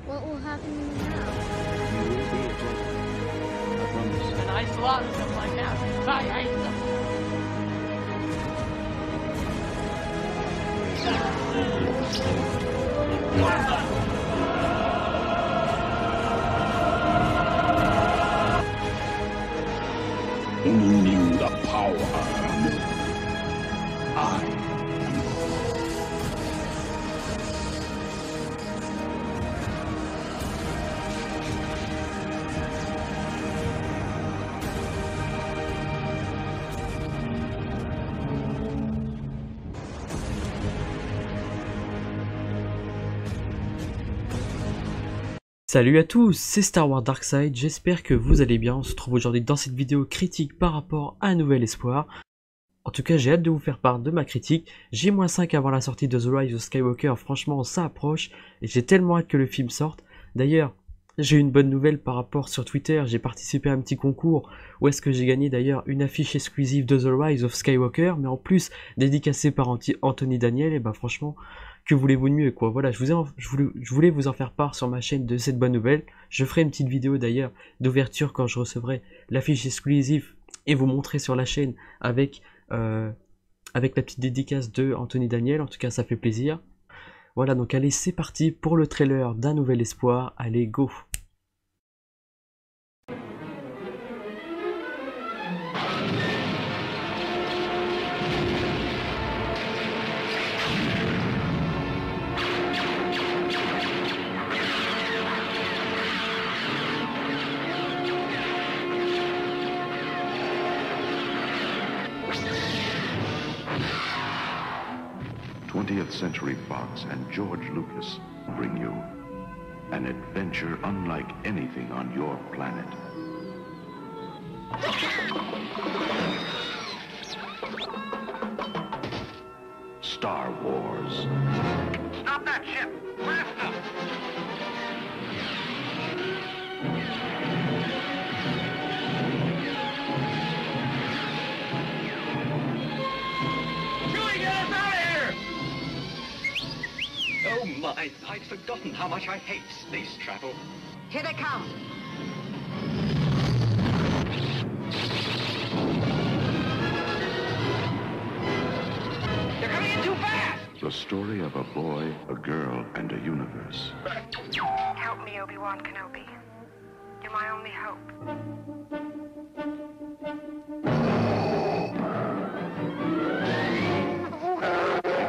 What will happen to me now? You will be a Jedi. I promise. And I slaughtered them like that. I hate them. Who knew the power? I am. Salut à tous, c'est Star Wars Darkside, j'espère que vous allez bien. On se trouve aujourd'hui dans cette vidéo critique par rapport à Un Nouvel Espoir. En tout cas, j'ai hâte de vous faire part de ma critique. J-5 avant la sortie de The Rise of Skywalker, franchement ça approche et j'ai tellement hâte que le film sorte. D'ailleurs, j'ai une bonne nouvelle par rapport sur Twitter, j'ai participé à un petit concours où est-ce que j'ai gagné d'ailleurs une affiche exclusive de The Rise of Skywalker, mais en plus dédicacée par Anthony Daniel, et bah franchement, que voulez-vous de mieux quoi. Voilà, je voulais vous en faire part sur ma chaîne de cette bonne nouvelle. Je ferai une petite vidéo d'ailleurs d'ouverture quand je recevrai l'affiche exclusive et vous montrer sur la chaîne avec la petite dédicace de Anthony Daniel. En tout cas ça fait plaisir. Voilà, donc allez, c'est parti pour le trailer d'Un Nouvel Espoir. Allez, go! Twentieth Century Fox and George Lucas bring you an adventure unlike anything on your planet. Star Wars. Stop that ship! Faster! Chewie, get us out of here! Oh my, I'd forgotten how much I hate space travel. Here they come. They're coming in too fast! The story of a boy, a girl, and a universe. Help me, Obi-Wan Kenobi. You're my only hope.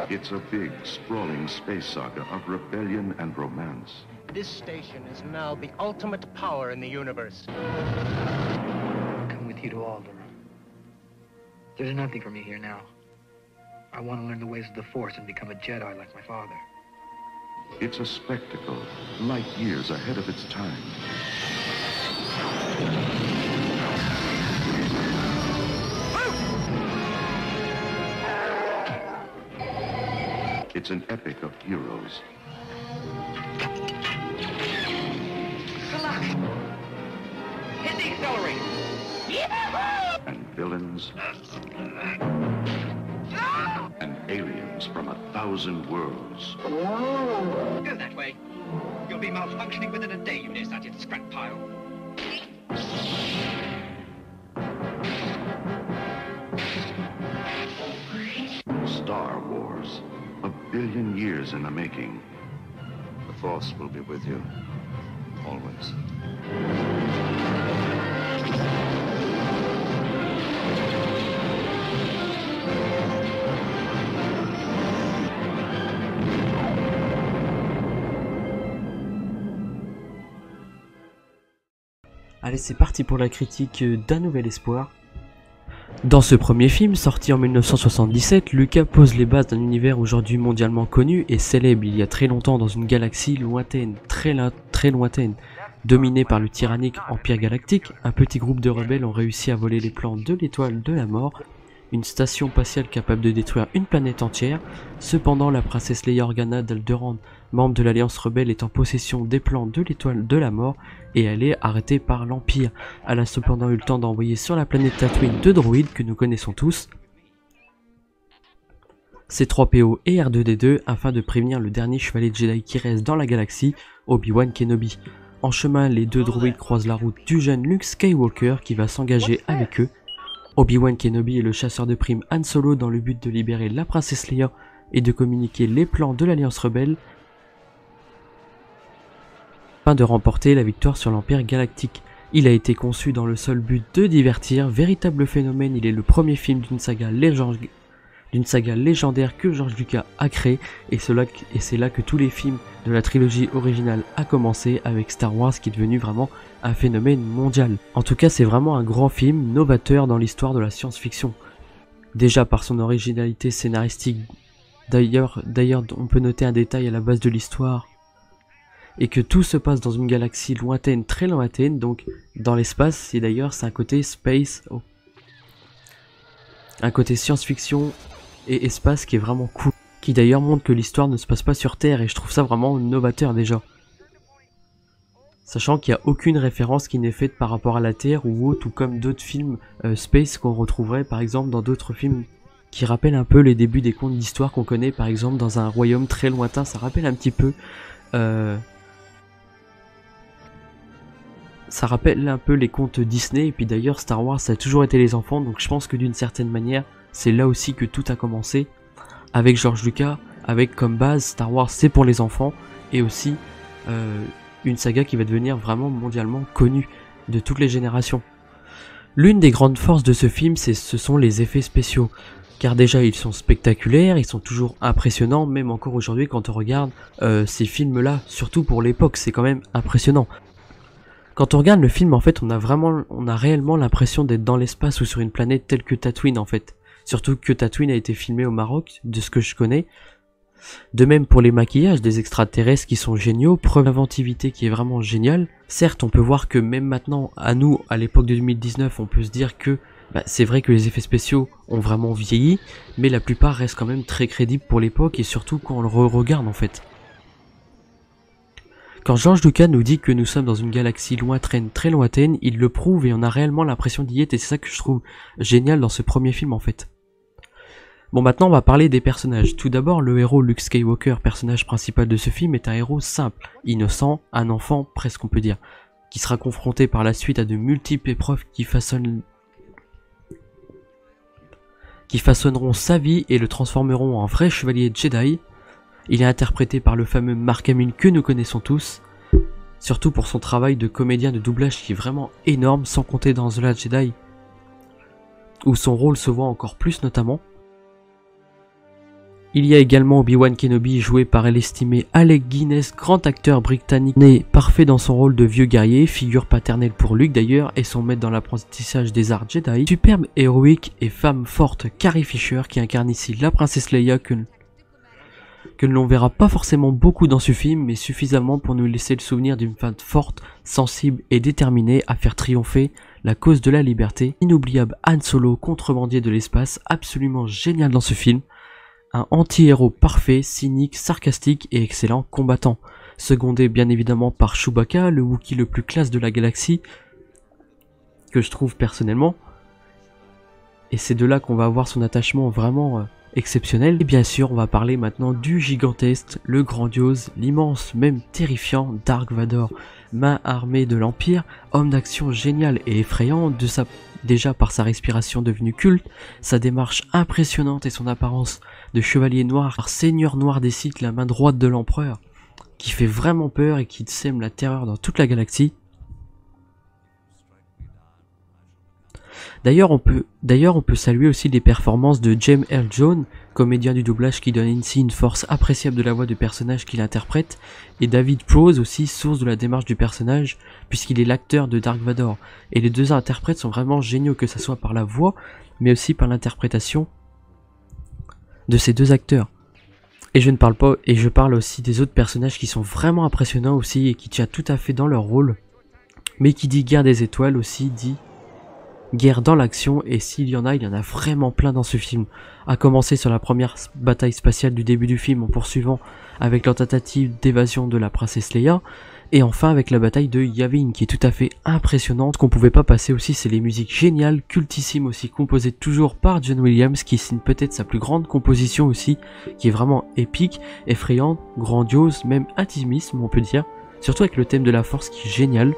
It's a big, sprawling space saga of rebellion and romance. This station is now the ultimate power in the universe. Come with you to Alderaan. There's nothing for me here now. I want to learn the ways of the Force and become a Jedi like my father. It's a spectacle, light years ahead of its time. It's an epic of heroes. Relax! Hit the accelerator! Yahoo! And villains. And aliens from 1,000 worlds. Go that way. You'll be malfunctioning within a day, you nearsighted scrap pile. Star Wars. 1 billion years in the making. The Force will be with you. Always. Allez, c'est parti pour la critique d'Un Nouvel Espoir. Dans ce premier film, sorti en 1977, Lucas pose les bases d'un univers aujourd'hui mondialement connu et célèbre il y a très longtemps dans une galaxie lointaine, très lointaine. Dominée par le tyrannique Empire Galactique, un petit groupe de rebelles ont réussi à voler les plans de l'étoile de la mort, une station spatiale capable de détruire une planète entière. Cependant, la princesse Leia Organa d'Alderaan, membre de l'Alliance rebelle, est en possession des plans de l'étoile de la mort et elle est arrêtée par l'Empire. Elle a cependant eu le temps d'envoyer sur la planète Tatooine deux droïdes que nous connaissons tous. C3PO et R2D2 afin de prévenir le dernier chevalier Jedi qui reste dans la galaxie, Obi-Wan Kenobi. En chemin, les deux droïdes croisent la route du jeune Luke Skywalker qui va s'engager avec eux. Obi-Wan Kenobi est le chasseur de primes Han Solo dans le but de libérer la princesse Leia et de communiquer les plans de l'Alliance Rebelle afin de remporter la victoire sur l'Empire Galactique. Il a été conçu dans le seul but de divertir, véritable phénomène, il est le premier film d'une saga légendaire que George Lucas a créé, et c'est là que tous les films de la trilogie originale a commencé avec Star Wars qui est devenu vraiment un phénomène mondial. En tout cas, c'est vraiment un grand film novateur dans l'histoire de la science-fiction. Déjà par son originalité scénaristique, d'ailleurs on peut noter un détail à la base de l'histoire, et que tout se passe dans une galaxie lointaine, très lointaine, donc dans l'espace, et d'ailleurs c'est un côté space, un côté science-fiction et espace qui est vraiment cool, qui d'ailleurs montre que l'histoire ne se passe pas sur Terre, et je trouve ça vraiment novateur déjà. Sachant qu'il n'y a aucune référence qui n'est faite par rapport à la Terre ou autre, ou comme d'autres films space qu'on retrouverait par exemple dans d'autres films qui rappellent un peu les débuts des contes d'histoire qu'on connaît par exemple dans un royaume très lointain. Ça rappelle un petit peu les contes Disney, et puis d'ailleurs Star Wars ça a toujours été les enfants, donc je pense que d'une certaine manière c'est là aussi que tout a commencé avec George Lucas, avec comme base Star Wars c'est pour les enfants, et aussi une saga qui va devenir vraiment mondialement connue de toutes les générations. L'une des grandes forces de ce film ce sont les effets spéciaux, car déjà ils sont spectaculaires, ils sont toujours impressionnants, même encore aujourd'hui quand on regarde ces films là, surtout pour l'époque c'est quand même impressionnant. Quand on regarde le film, en fait, on a réellement l'impression d'être dans l'espace ou sur une planète telle que Tatooine, en fait. Surtout que Tatooine a été filmé au Maroc, de ce que je connais. De même pour les maquillages des extraterrestres qui sont géniaux, preuve d'inventivité qui est vraiment géniale. Certes, on peut voir que même maintenant, à nous, à l'époque de 2019, on peut se dire que c'est vrai que les effets spéciaux ont vraiment vieilli, mais la plupart restent quand même très crédibles pour l'époque, et surtout quand on le regarde, en fait. Quand George Lucas nous dit que nous sommes dans une galaxie lointaine, très lointaine, il le prouve et on a réellement l'impression d'y être, et c'est ça que je trouve génial dans ce premier film en fait. Bon, maintenant on va parler des personnages. Tout d'abord, le héros Luke Skywalker, personnage principal de ce film, est un héros simple, innocent, un enfant presque on peut dire, qui sera confronté par la suite à de multiples épreuves qui façonneront sa vie et le transformeront en vrai chevalier Jedi. Il est interprété par le fameux Mark Hamill que nous connaissons tous, surtout pour son travail de comédien de doublage qui est vraiment énorme, sans compter dans The Last Jedi, où son rôle se voit encore plus notamment. Il y a également Obi-Wan Kenobi, joué par l'estimé Alec Guinness, grand acteur britannique, né parfait dans son rôle de vieux guerrier, figure paternelle pour Luke d'ailleurs, et son maître dans l'apprentissage des arts Jedi. Superbe héroïque et femme forte Carrie Fisher, qui incarne ici la princesse Leia que l'on verra pas forcément beaucoup dans ce film, mais suffisamment pour nous laisser le souvenir d'une femme forte, sensible et déterminée à faire triompher la cause de la liberté. Inoubliable Han Solo, contrebandier de l'espace, absolument génial dans ce film. Un anti-héros parfait, cynique, sarcastique et excellent combattant. Secondé bien évidemment par Chewbacca, le Wookiee le plus classe de la galaxie, que je trouve personnellement. Et c'est de là qu'on va avoir son attachement vraiment exceptionnel. Et bien sûr, on va parler maintenant du gigantesque, le grandiose, l'immense, même terrifiant Dark Vador, main armée de l'Empire, homme d'action génial et effrayant, déjà par sa respiration devenue culte, sa démarche impressionnante et son apparence de chevalier noir, seigneur noir des Sith, la main droite de l'empereur, qui fait vraiment peur et qui sème la terreur dans toute la galaxie. D'ailleurs, on peut saluer aussi les performances de James Earl Jones, comédien du doublage qui donne ici une force appréciable de la voix du personnage qu'il interprète, et David Prowse aussi, source de la démarche du personnage, puisqu'il est l'acteur de Dark Vador. Et les deux interprètes sont vraiment géniaux, que ce soit par la voix, mais aussi par l'interprétation de ces deux acteurs. Et je parle aussi des autres personnages qui sont vraiment impressionnants aussi, et qui tiennent tout à fait dans leur rôle. Mais qui dit guerre des étoiles aussi dit guerre dans l'action, et s'il y en a, il y en a vraiment plein dans ce film. À commencer sur la première bataille spatiale du début du film, en poursuivant avec leur tentative d'évasion de la princesse Leia, Et enfin avec la bataille de Yavin qui est tout à fait impressionnante, qu'on pouvait pas passer aussi, c'est les musiques géniales, cultissimes aussi, composées toujours par John Williams, qui signe peut-être sa plus grande composition aussi, qui est vraiment épique, effrayante, grandiose, même intimiste on peut dire, surtout avec le thème de la force qui est génial,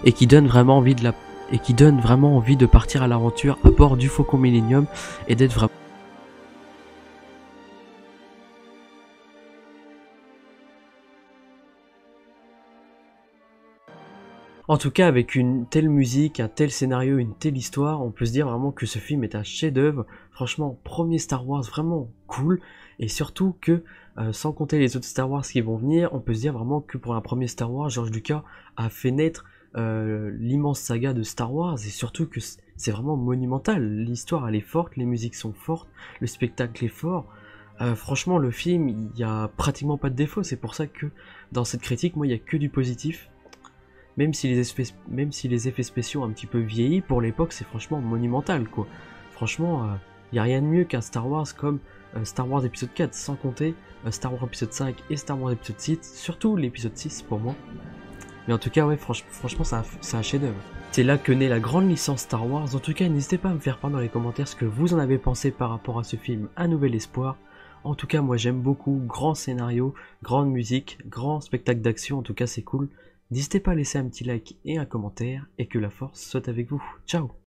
et qui donne vraiment envie de partir à l'aventure à bord du Faucon Millenium et d'être vraiment... En tout cas, avec une telle musique, un tel scénario, une telle histoire, on peut se dire vraiment que ce film est un chef-d'œuvre. Franchement, premier Star Wars vraiment cool, et surtout que, sans compter les autres Star Wars qui vont venir, on peut se dire vraiment que pour un premier Star Wars, George Lucas a fait naître l'immense saga de Star Wars, et surtout que c'est vraiment monumental. L'histoire elle est forte, les musiques sont fortes, le spectacle est fort. Franchement, le film, il y a pratiquement pas de défaut. C'est pour ça que dans cette critique, moi, il y a que du positif. Même si les effets spéciaux ont un petit peu vieilli, pour l'époque c'est franchement monumental quoi. Franchement, il n'y a rien de mieux qu'un Star Wars comme Star Wars épisode 4, sans compter Star Wars épisode 5 et Star Wars épisode 6, surtout l'épisode 6 pour moi. Mais en tout cas ouais, franchement c'est un chef-d'œuvre. C'est là que naît la grande licence Star Wars. En tout cas n'hésitez pas à me faire part dans les commentaires ce que vous en avez pensé par rapport à ce film Un Nouvel Espoir. En tout cas moi j'aime beaucoup, grand scénario, grande musique, grand spectacle d'action, en tout cas c'est cool. N'hésitez pas à laisser un petit like et un commentaire, et que la force soit avec vous. Ciao!